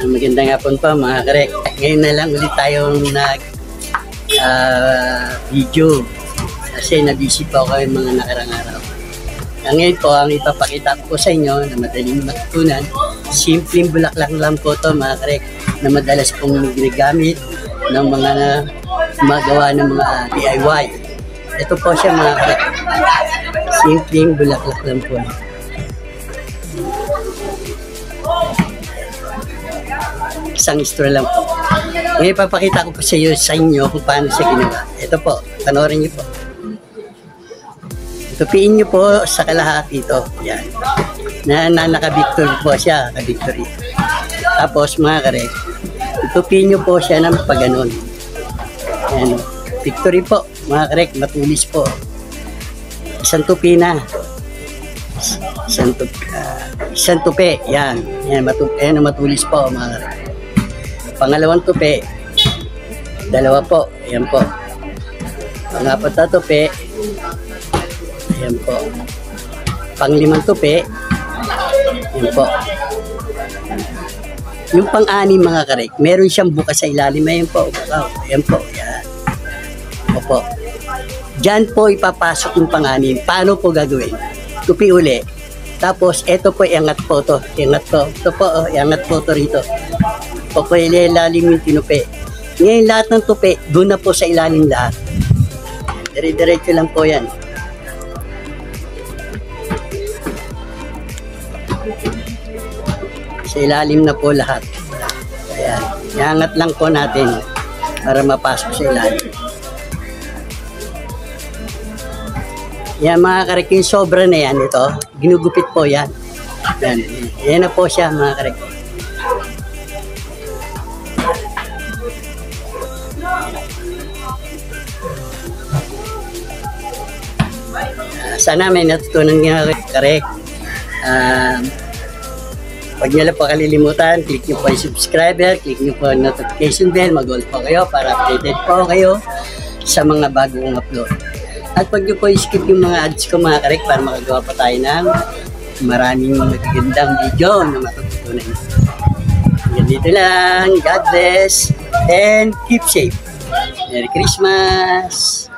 Magandang hapon po mga karek. Ngayon na lang ulit tayong video kasi nabisi po ako yung mga nakarang araw. Ngayon po, ang ipapakita ko po sa inyo na madaling matutunan, simpleng bulaklak lang po ito mga karek, na madalas pong ginagamit ng mga magawa ng mga DIY. Ito po siya mga karek, simpleng bulaklak lang po. Isang straw lang po. Ngayon ipapakita ko po sa inyo kung paano siya ginawa. Ito po, panoorin niyo po. Tupiin niyo po sa kalahati ito. Yan. Naka-victory po siya. Naka-victory. Tapos mga karek, tupiin niyo po siya ng paganon. Yan. Victory po. Mga karek, matulis po. Isang tupi na. Isang tupi. Yan. Yan, matulis po mga karek. Pangalawang tupi, dalawa po, ayan po. Pangapat na tupi, ayan po. Panglimang tupi, ayan po. Yung pang-anim mga karek, meron siyang bukas sa ilalim, ayan po. Ayan po, ayan. Opo. Diyan po ipapasok yung pang-anim. Paano po gagawin? Tupi uli. Tapos, eto po, iangat po to. Iangat po. Ito po, iangat po to rito. Po ilalim yung tinupi. Ngayon lahat ng tupi, doon na po sa ilalim lahat. Dire-diretso lang po yan. Sa ilalim na po lahat. Ayan. Iangat lang po natin para mapasok sa ilalim. Yan mga karek, yung sobra na yan, ito, ginugupit po yan. Yan, yan na po siya mga karek. Sana may natutunan nyo karek. Huwag nyo lang po kalilimutan, click nyo po yung subscriber, click nyo po yung notification bell, mag-all po kayo para updated po kayo sa mga bagong upload. At huwag nyo po i-skip yung mga ads ko mga karek para makagawa pa tayo ng maraming magagandang video na matututunan nyo. Hanggang dito lang, God bless, and keep safe. Merry Christmas!